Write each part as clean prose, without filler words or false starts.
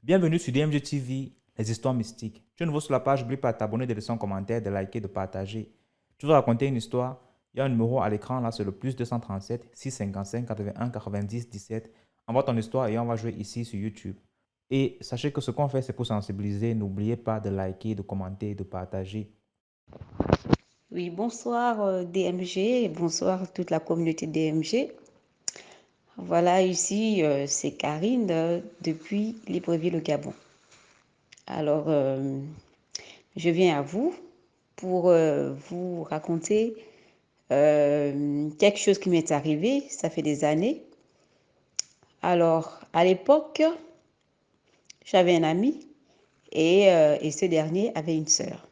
Bienvenue sur DMG TV, les histoires mystiques. Tu es nouveau sur la page, n'oublie pas de t'abonner, de laisser un commentaire, de liker, de partager. Tu veux raconter une histoire? Il y a un numéro à l'écran là, c'est le plus 237 655 81 90 17. Envoie ton histoire et on va jouer ici sur YouTube. Et sachez que ce qu'on fait, c'est pour sensibiliser. N'oubliez pas de liker, de commenter, de partager. Oui, bonsoir DMG et bonsoir toute la communauté DMG. Voilà, ici c'est Karine depuis Libreville, le Gabon. Alors, je viens à vous pour vous raconter quelque chose qui m'est arrivé, ça fait des années. Alors, à l'époque, j'avais un ami et ce dernier avait une sœur.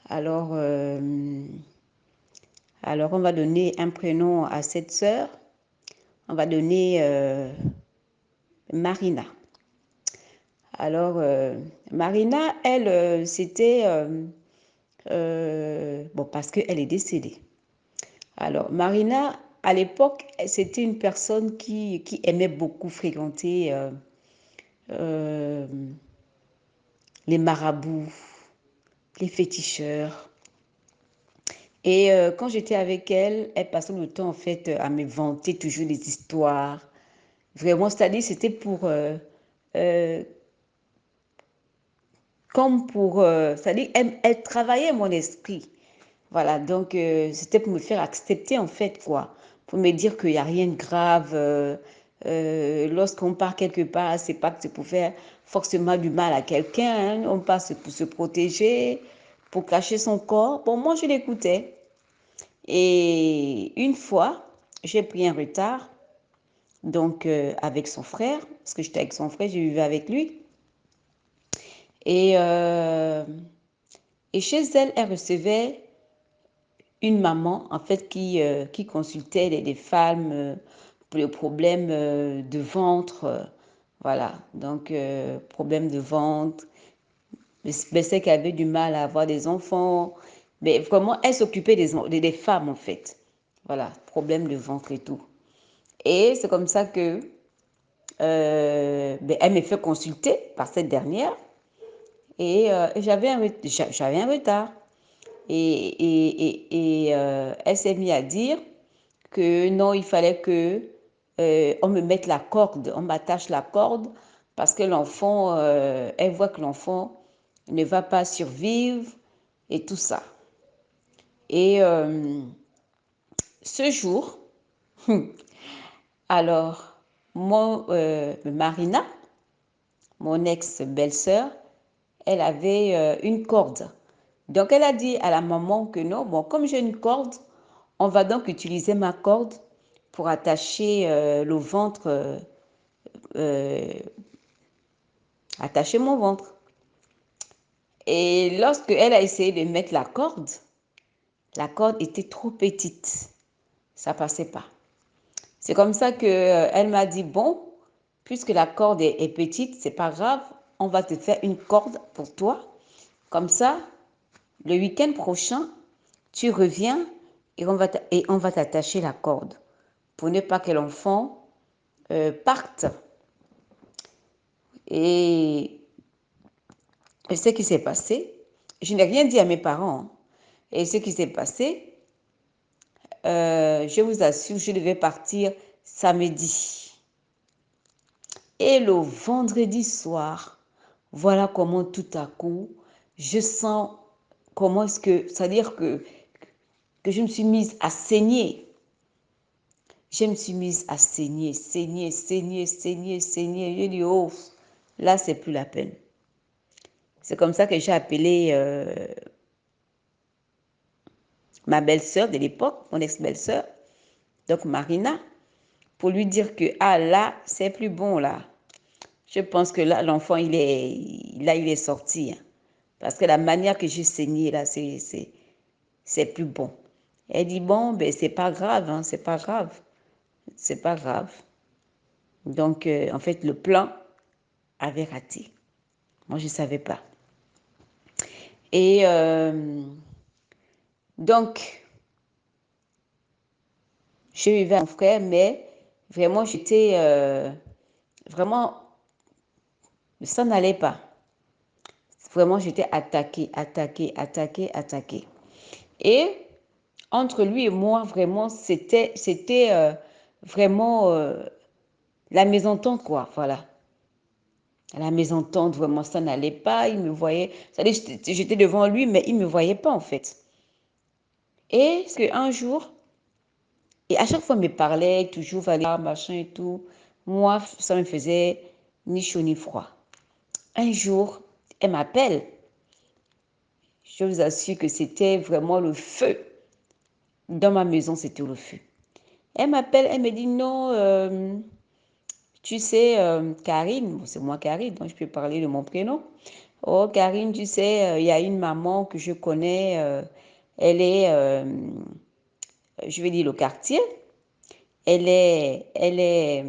Alors, on va donner un prénom à cette sœur. On va donner Marina. Alors, Marina, elle, c'était... bon, parce qu'elle est décédée. Alors, Marina, à l'époque, c'était une personne qui aimait beaucoup fréquenter euh, les marabouts, les féticheurs. Et quand j'étais avec elle, elle passait le temps, en fait, à me vanter toujours des histoires. Vraiment, c'est-à-dire, c'était pour... euh, comme pour... c'est-à-dire, elle travaillait mon esprit. Voilà, donc c'était pour me faire accepter, en fait, quoi. Pour me dire qu'il n'y a rien de grave. Lorsqu'on part quelque part, c'est pas que c'est pour faire forcément du mal à quelqu'un, hein. On part pour se protéger, pour cacher son corps. Bon, moi, je l'écoutais. Et une fois, j'ai pris un retard, donc avec son frère, parce que j'étais avec son frère, je vivais avec lui. Et, euh, et chez elle, elle recevait une maman, en fait, qui consultait des femmes pour les problèmes de ventre. Voilà, donc problème de ventre. Mais c'est qu'elle avait du mal à avoir des enfants. Mais vraiment, elle s'occupait des femmes, en fait. Voilà, problème de ventre et tout. Et c'est comme ça que elle me fait consulter par cette dernière. Et j'avais un retard. Et elle s'est mise à dire que non, il fallait que on me mette la corde, on m'attache la corde parce que l'enfant, elle voit que l'enfant ne va pas survivre et tout ça. Et ce jour, alors, Marina, mon ex-belle-sœur, elle avait une corde. Donc, elle a dit à la maman que non, bon, comme j'ai une corde, on va donc utiliser ma corde pour attacher le ventre, attacher mon ventre. Et lorsque elle a essayé de mettre la corde était trop petite. Ça passait pas. C'est comme ça que elle m'a dit, bon, puisque la corde est petite, c'est pas grave, on va te faire une corde pour toi. Comme ça, le week-end prochain, tu reviens et on va t'attacher la corde pour ne pas que l'enfant parte. Et ce qui s'est passé, je n'ai rien dit à mes parents, hein. Et ce qui s'est passé, je vous assure, je devais partir samedi. Et le vendredi soir, voilà comment tout à coup, je sens comment est-ce que, c'est-à-dire que je me suis mise à saigner. Je me suis mise à saigner, saigner, saigner, saigner, saigner. J'ai dit, oh, là, c'est plus la peine. C'est comme ça que j'ai appelé ma belle-sœur de l'époque, mon ex-belle-sœur, donc Marina, pour lui dire que, ah là, c'est plus bon là. Je pense que là, l'enfant, il est sorti, hein. Parce que la manière que j'ai saigné là, c'est plus bon. Elle dit, bon, ben, c'est pas grave, hein, c'est pas grave. C'est pas grave. Donc, en fait, le plan avait raté. Moi, je ne savais pas. Et donc, je vivais avec mon frère, mais vraiment, j'étais vraiment Ça n'allait pas. Vraiment, j'étais attaquée. Et entre lui et moi, vraiment, c'était vraiment la mésentente, quoi. Voilà. La mésentente, vraiment, ça n'allait pas. Il me voyait. C'est-à-dire, j'étais devant lui, mais il ne me voyait pas, en fait. Et un jour, et à chaque fois, il me parlait, toujours, voilà, machin et tout. Moi, ça me faisait ni chaud ni froid. Un jour, elle m'appelle. Je vous assure que c'était vraiment le feu. Dans ma maison, c'était le feu. Elle m'appelle, elle me dit non, tu sais, Karine, bon, c'est moi Karine, donc je peux parler de mon prénom. Oh, Karine, tu sais, il y a une maman que je connais, elle est, je vais dire le quartier, elle est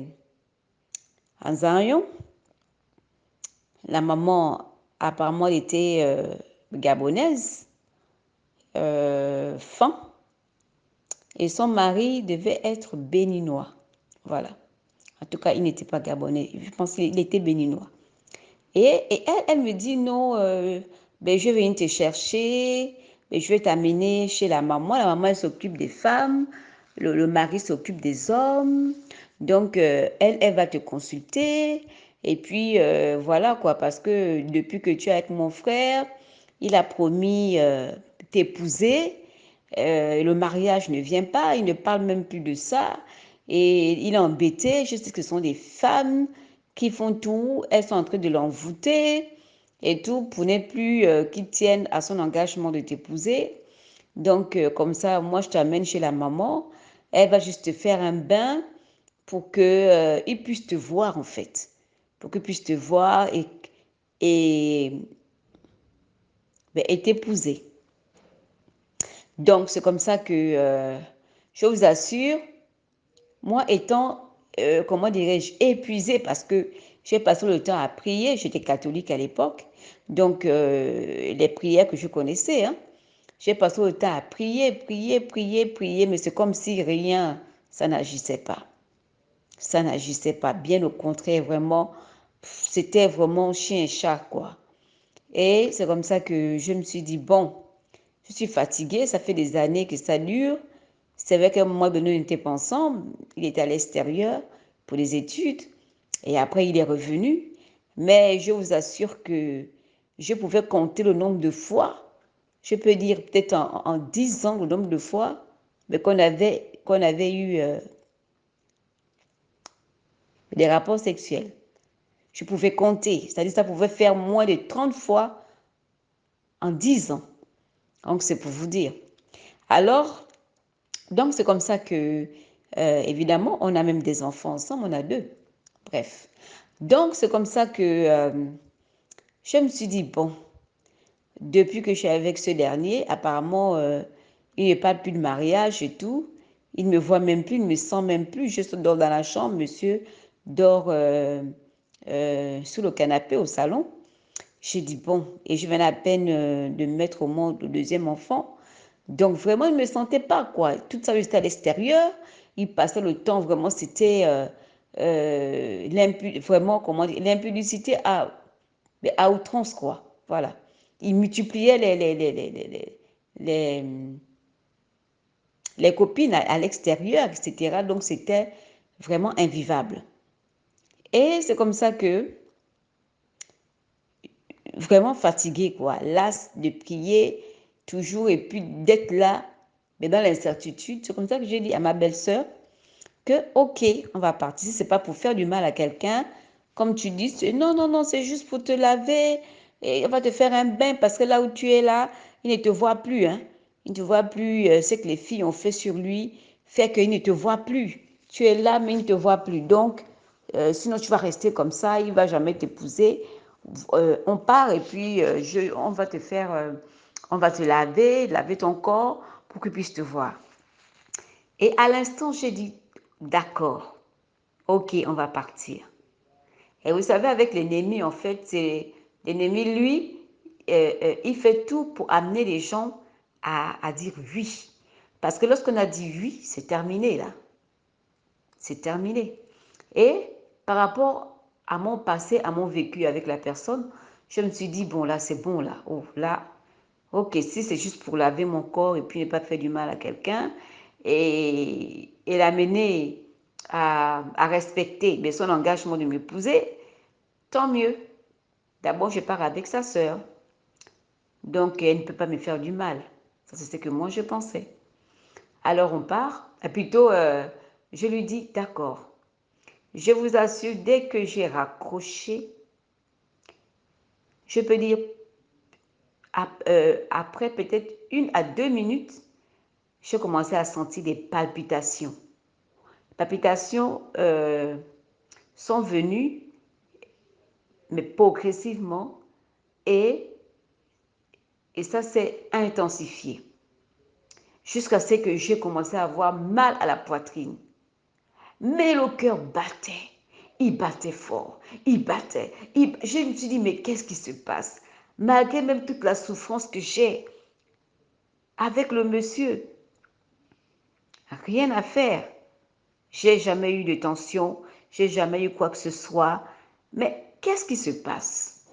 en Zarion. La maman, apparemment, elle était gabonaise, fin, et son mari devait être béninois. Voilà. En tout cas, il n'était pas gabonais. Je pense qu'il était béninois. Et elle me dit non, ben, je vais venir te chercher, ben, je vais t'amener chez la maman. La maman, elle s'occupe des femmes, le mari s'occupe des hommes. Donc, elle va te consulter. Et puis, voilà quoi, parce que depuis que tu es avec mon frère, il a promis t'épouser. Le mariage ne vient pas, il ne parle même plus de ça. Et il est embêté. Je sais que ce sont des femmes qui font tout. Elles sont en train de l'envoûter et tout pour ne plus qu'il tienne à son engagement de t'épouser. Donc, comme ça, moi, je t'amène chez la maman. Elle va juste te faire un bain pour qu'il puisse te voir, en fait. Pour qu'il puisse te voir et, et t'épouser. Donc, c'est comme ça que je vous assure, moi étant, comment dirais-je, épuisée parce que j'ai passé le temps à prier, j'étais catholique à l'époque, donc les prières que je connaissais, hein, j'ai passé le temps à prier, mais c'est comme si rien, ça n'agissait pas. Ça n'agissait pas, bien au contraire, vraiment, c'était vraiment chien et chat, quoi. Et c'est comme ça que je me suis dit, bon, je suis fatiguée, ça fait des années que ça dure. C'est vrai qu'à un moment donné, on n'était pas ensemble. Il était à l'extérieur pour les études et après, il est revenu. Mais je vous assure que je pouvais compter le nombre de fois, je peux dire peut-être en 10 ans, le nombre de fois mais qu'on avait eu des rapports sexuels. Je pouvais compter, c'est-à-dire que ça pouvait faire moins de 30 fois en 10 ans. Donc, c'est pour vous dire. Alors, donc, c'est comme ça que, évidemment, on a même des enfants ensemble, on a deux. Bref. Donc, c'est comme ça que je me suis dit, bon, depuis que je suis avec ce dernier, apparemment, il n'y a pas plus de mariage et tout. Il ne me voit même plus, il ne me sent même plus. Je dors dans la chambre, monsieur dort sous le canapé au salon. J'ai dit, bon, et je venais à peine de mettre au monde le deuxième enfant. Donc, vraiment, il ne me sentait pas, quoi. Tout ça, j'étais à l'extérieur. Il passait le temps, vraiment, c'était vraiment, comment dire, l'impudicité à outrance, quoi. Voilà. Il multipliait les, les copines à l'extérieur, etc. Donc, c'était vraiment invivable. Et c'est comme ça que, vraiment fatiguée, quoi. Lasse de prier toujours et puis d'être là, mais dans l'incertitude. C'est comme ça que j'ai dit à ma belle-sœur que, ok, on va partir. C'est pas pour faire du mal à quelqu'un. Comme tu dis, non, non, non, c'est juste pour te laver et on va te faire un bain parce que là où tu es là, il ne te voit plus, hein. Il ne te voit plus. Ce que les filles ont fait sur lui fait qu'il ne te voit plus. Tu es là, mais il ne te voit plus. Donc, sinon, tu vas rester comme ça. Il ne va jamais t'épouser. On part et puis on va te faire, on va te laver ton corps pour qu'il puisse te voir. Et à l'instant, j'ai dit, d'accord, ok, on va partir. Et vous savez, avec l'ennemi, en fait, c'est l'ennemi, lui, il fait tout pour amener les gens à dire oui. Parce que lorsqu'on a dit oui, c'est terminé là. C'est terminé. Et par rapport à mon passé, à mon vécu avec la personne, je me suis dit, bon, là, c'est bon, là. Oh, là, ok, si c'est juste pour laver mon corps et puis ne pas faire du mal à quelqu'un et l'amener à respecter mais son engagement de m'épouser, tant mieux. D'abord, je pars avec sa sœur. Donc, elle ne peut pas me faire du mal. Ça, c'est ce que moi, je pensais. Alors, on part. Et plutôt, je lui dis, d'accord. Je vous assure, dès que j'ai raccroché, je peux dire, après peut-être 1 à 2 minutes, je commençais à sentir des palpitations. Les palpitations sont venues, mais progressivement, et ça s'est intensifié. Jusqu'à ce que j'ai commencé à avoir mal à la poitrine. Mais le cœur battait. Il battait fort. Il battait. Je me suis dit, mais qu'est-ce qui se passe? Malgré même toute la souffrance que j'ai avec le monsieur, rien à faire. J'ai jamais eu de tension. J'ai jamais eu quoi que ce soit. Mais qu'est-ce qui se passe?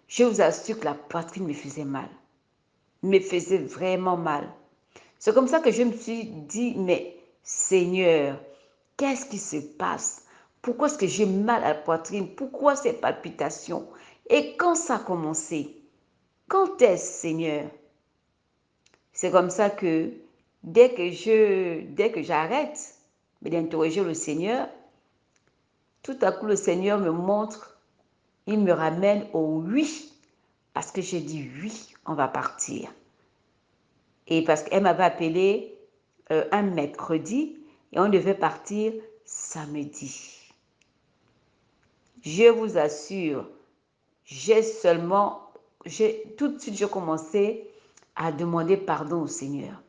Je vous assure que la poitrine me faisait mal. Me faisait vraiment mal. C'est comme ça que je me suis dit, mais Seigneur, qu'est-ce qui se passe? Pourquoi est-ce que j'ai mal à la poitrine? Pourquoi ces palpitations? Et quand ça a commencé? Quand est-ce, Seigneur? C'est comme ça que dès que j'arrête d'interroger le Seigneur, tout à coup le Seigneur me montre, il me ramène au oui, parce que j'ai dit oui, on va partir. Et parce qu'elle m'avait appelé un mercredi et on devait partir samedi. Je vous assure, tout de suite, j'ai commencé à demander pardon au Seigneur.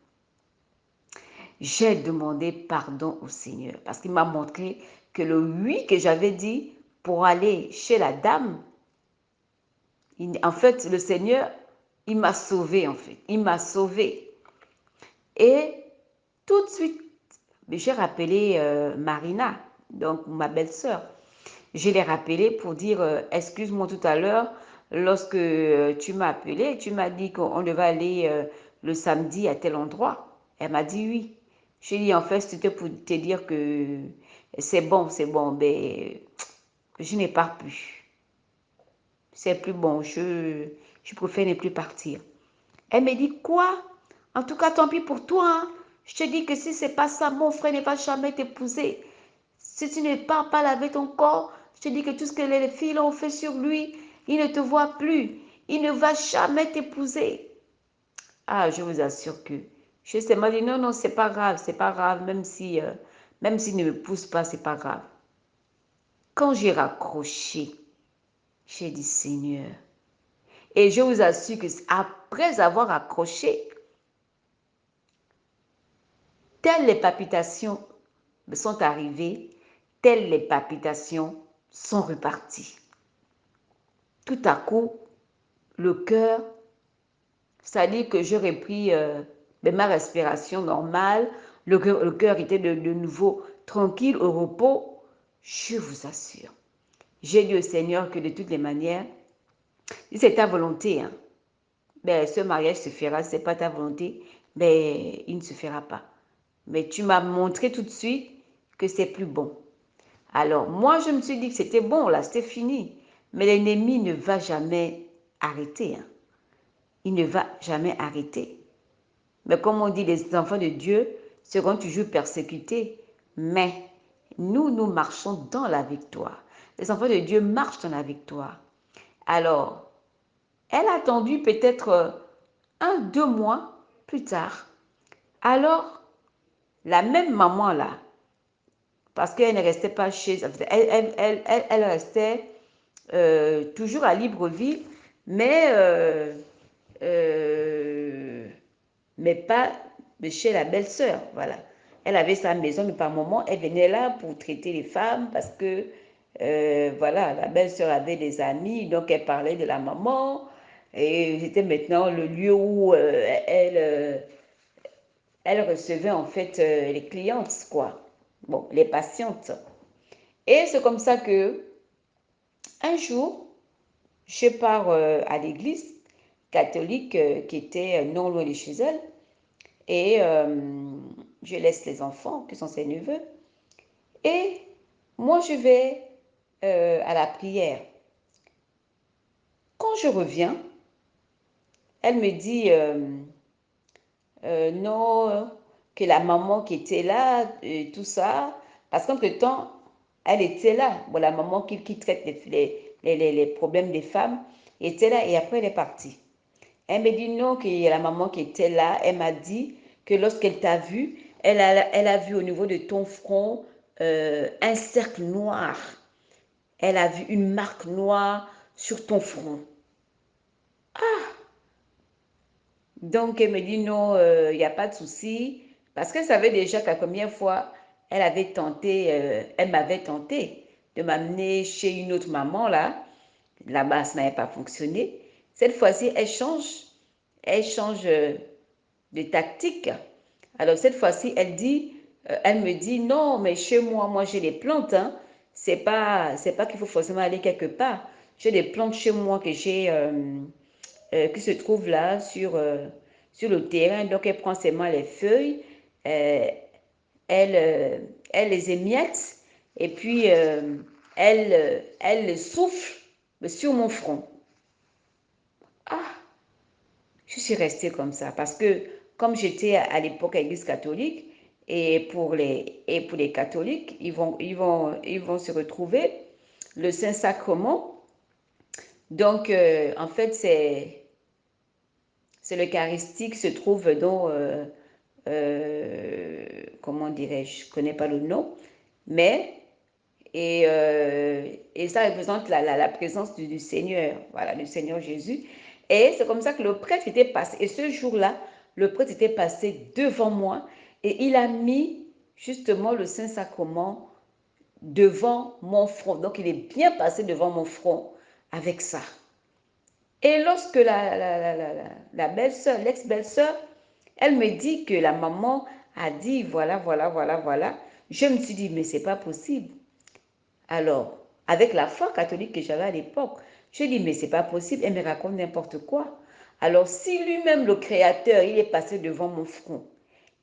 J'ai demandé pardon au Seigneur parce qu'il m'a montré que le oui que j'avais dit pour aller chez la dame, en fait, le Seigneur, il m'a sauvé en fait. Il m'a sauvé. Et tout de suite, j'ai rappelé Marina, donc ma belle-sœur. Je l'ai rappelé pour dire, excuse-moi tout à l'heure, lorsque tu m'as appelé, tu m'as dit qu'on devait aller le samedi à tel endroit. Elle m'a dit oui. J'ai dit, en fait, c'était pour te dire que c'est bon, mais je n'ai pas pu. C'est plus bon, je préfère ne plus partir. Elle me dit, quoi? En tout cas, tant pis pour toi. Hein. Je te dis que si c'est pas ça, mon frère ne va jamais t'épouser. Si tu ne pars pas laver ton corps, je te dis que tout ce que les filles ont fait sur lui, il ne te voit plus. Il ne va jamais t'épouser. Ah, je vous assure que je sais, m'a dit non, non, c'est pas grave, même s'il ne me pousse pas, c'est pas grave. Quand j'ai raccroché, j'ai dit Seigneur. Et je vous assure que après avoir accroché, telles les palpitations me sont arrivées, telles les palpitations sont reparties. Tout à coup, le cœur, c'est-à-dire que j'ai repris ma respiration normale, le cœur était de nouveau tranquille, au repos, je vous assure. J'ai dit au Seigneur que de toutes les manières, si c'est ta volonté, hein, ben, ce mariage se fera, si ce n'est pas ta volonté, ben, il ne se fera pas. Mais tu m'as montré tout de suite que c'est plus bon. Alors, moi, je me suis dit que c'était bon, là, c'était fini. Mais l'ennemi ne va jamais arrêter. Hein. Il ne va jamais arrêter. Mais comme on dit, les enfants de Dieu seront toujours persécutés. Mais nous marchons dans la victoire. Les enfants de Dieu marchent dans la victoire. Alors, elle a attendu peut-être 1, 2 mois plus tard. Alors, la même maman là, parce qu'elle ne restait pas chez elle restait toujours à Libreville, mais pas chez la belle-sœur, voilà. Elle avait sa maison, mais par moment, elle venait là pour traiter les femmes parce que, voilà, la belle-sœur avait des amis, donc elle parlait de la maman. Et c'était maintenant le lieu où elle recevait en fait les clientes, quoi. Bon, les patientes. Et c'est comme ça que Un jour, je pars à l'église catholique qui était non loin de chez elle et je laisse les enfants qui sont ses neveux et moi je vais à la prière. Quand je reviens, elle me dit non, que la maman qui était là, tout ça, parce qu'entre-temps, elle était là. Bon, la maman qui traite les problèmes des femmes était là et après elle est partie. Elle me dit non, qu'il y a la maman qui était là. Elle m'a dit que lorsqu'elle t'a vu, elle a vu au niveau de ton front un cercle noir. Elle a vu une marque noire sur ton front. Donc, elle me dit non, il n'y a pas de souci. Parce qu'elle savait déjà que la première fois, elle m'avait tenté de m'amener chez une autre maman là. Là-bas, ça n'avait pas fonctionné. Cette fois-ci, elle change de tactique. Alors, cette fois-ci, elle me dit non, mais chez moi, moi j'ai des plantes. Hein. C'est pas qu'il faut forcément aller quelque part. J'ai des plantes chez moi que qui se trouvent là sur le terrain. Donc, elle prend seulement les feuilles, euh, elle, elle les émiette et puis elle les souffle sur mon front. Ah, je suis restée comme ça parce que comme j'étais à l'époque à l'église catholique et pour les catholiques, ils vont se retrouver le Saint-Sacrement. Donc, en fait, c'est l'Eucharistie qui se trouve dans, comment dirais-je, je ne connais pas le nom, mais, et ça représente la présence du Seigneur, voilà, du Seigneur Jésus. Et c'est comme ça que le prêtre était passé. Et ce jour-là, le prêtre était passé devant moi et il a mis justement le Saint-Sacrement devant mon front. Donc, il est bien passé devant mon front avec ça. Et lorsque la belle-sœur, l'ex-belle-sœur, elle me dit que la maman a dit voilà, voilà, voilà, voilà, je me suis dit, mais c'est pas possible. Alors, avec la foi catholique que j'avais à l'époque, je dis, mais c'est pas possible, elle me raconte n'importe quoi. Alors, si lui-même, le Créateur, il est passé devant mon front,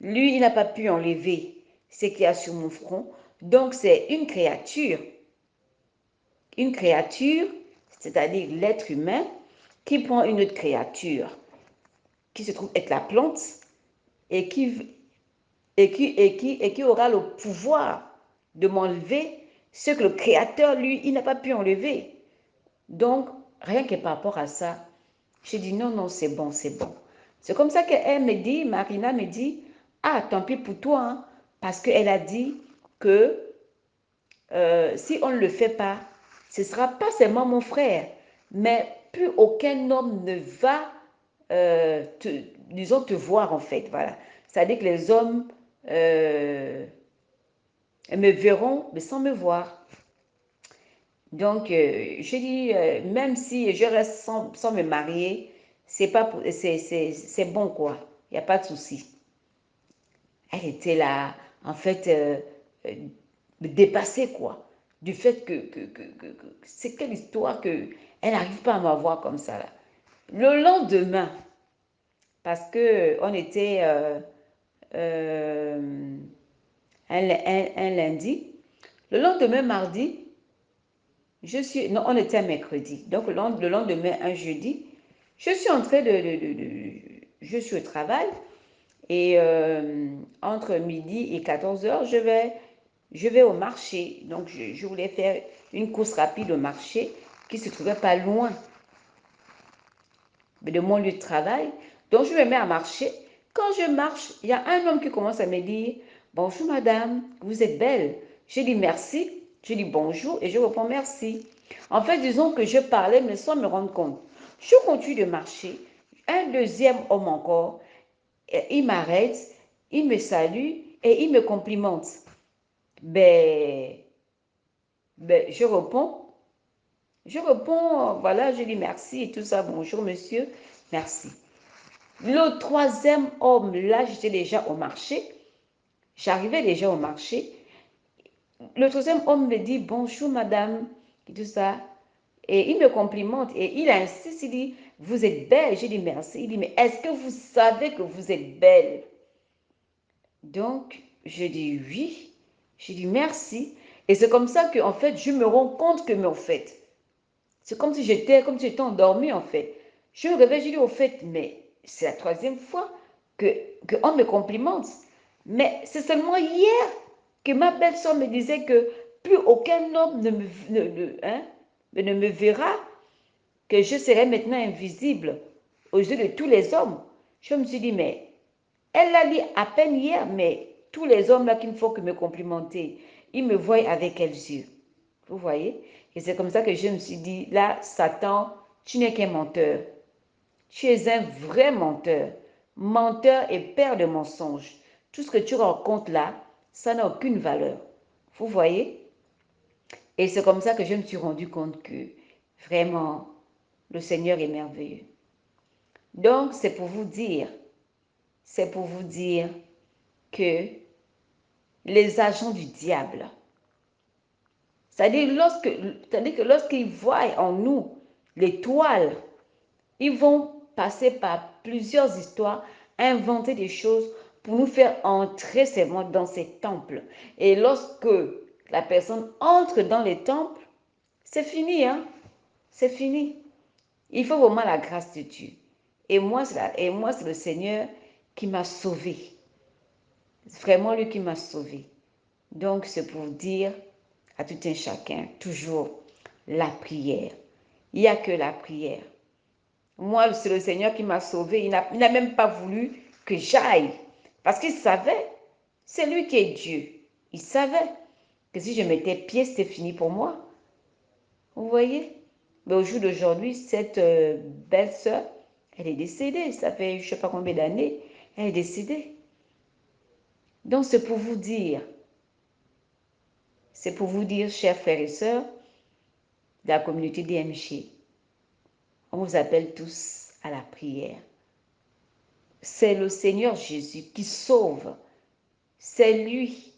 lui, il n'a pas pu enlever ce qu'il y a sur mon front, donc c'est une créature, c'est-à-dire l'être humain, qui prend une autre créature, qui se trouve être la plante, et qui aura le pouvoir de m'enlever ce que le Créateur, lui, il n'a pas pu enlever. Donc, rien que par rapport à ça, j'ai dit non, non, c'est bon, c'est bon. C'est comme ça qu'elle me dit, Marina me dit, ah, tant pis pour toi, hein, parce qu'elle a dit que si on ne le fait pas, ce ne sera pas seulement mon frère, mais plus aucun homme ne va, disons, te voir en fait. Voilà. C'est-à-dire que les hommes me verront, mais sans me voir. Donc, je dis, même si je reste sans me marier, c'est bon quoi. Il n'y a pas de souci. Elle était là, en fait, euh, dépassée, quoi. Du fait que c'est quelle histoire que elle n'arrive pas à m'avoir comme ça, là. Le lendemain, parce que on était euh, un lundi, le lendemain, mardi, non, on était un mercredi. Donc, le lendemain, un jeudi, je suis en train je suis au travail et entre midi et 14 heures, je vais au marché. Donc, je voulais faire une course rapide au marché qui se trouvait pas loin de mon lieu de travail. Donc, je me mets à marcher. Quand je marche, il y a un homme qui commence à me dire, bonjour madame, vous êtes belle. Je dis merci. Je dis bonjour et je réponds merci. En fait, disons que je parlais, mais sans me rendre compte. Je continue de marcher. Un deuxième homme encore, il m'arrête, il me salue et il me complimente. Ben, je réponds, voilà, je dis merci et tout ça, bonjour monsieur, merci. Le troisième homme, là, j'étais déjà au marché, j'arrivais déjà au marché. Le troisième homme me dit bonjour madame, et tout ça. Et il me complimente et il insiste, il dit, vous êtes belle. J'ai dit merci. Il dit, mais est-ce que vous savez que vous êtes belle? Donc, je dis oui. Je dis merci. Et c'est comme ça que, en fait, je me rends compte que, mais en fait, c'est comme si j'étais endormie, en fait. Je me réveille, je dis, au fait, mais c'est la troisième fois qu'on me complimente. Mais c'est seulement hier que ma belle-sœur me disait que plus aucun homme ne me verra, que je serai maintenant invisible aux yeux de tous les hommes. Je me suis dit, mais elle l'a dit à peine hier, mais tous les hommes là qui ne font que me complimenter, ils me voient avec quels yeux. Vous voyez? Et c'est comme ça que je me suis dit, là, Satan, tu n'es qu'un menteur. Tu es un vrai menteur. Menteur et père de mensonges. Tout ce que tu racontes là, ça n'a aucune valeur. Vous voyez? Et c'est comme ça que je me suis rendu compte que vraiment, le Seigneur est merveilleux. Donc, c'est pour vous dire que les agents du diable, c'est-à-dire que lorsqu'ils voient en nous l'étoile, ils vont passer par plusieurs histoires, inventer des choses pour nous faire entrer seulement dans ces temples. Et lorsque la personne entre dans les temples, c'est fini, hein? C'est fini. Il faut vraiment la grâce de Dieu. Et moi, c'est le Seigneur qui m'a sauvé. C'est vraiment lui qui m'a sauvé. Donc, c'est pour dire à tout un chacun, toujours, la prière. Il n'y a que la prière. Moi, c'est le Seigneur qui m'a sauvé. Il n'a même pas voulu que j'aille. Parce qu'il savait. C'est lui qui est Dieu. Il savait que si je mettais pied, c'était fini pour moi. Vous voyez? Mais au jour d'aujourd'hui, cette belle-sœur, elle est décédée. Ça fait je ne sais pas combien d'années. Elle est décédée. Donc, c'est pour vous dire, chers frères et sœurs de la communauté DMG, on vous appelle tous à la prière. C'est le Seigneur Jésus qui sauve. C'est lui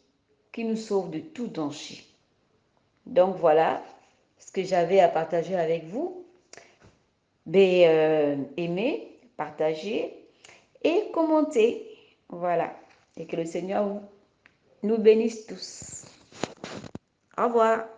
qui nous sauve de tout danger. Donc voilà ce que j'avais à partager avec vous. Mais aimez, partagez et commentez. Voilà. Et que le Seigneur nous bénisse tous. Au revoir.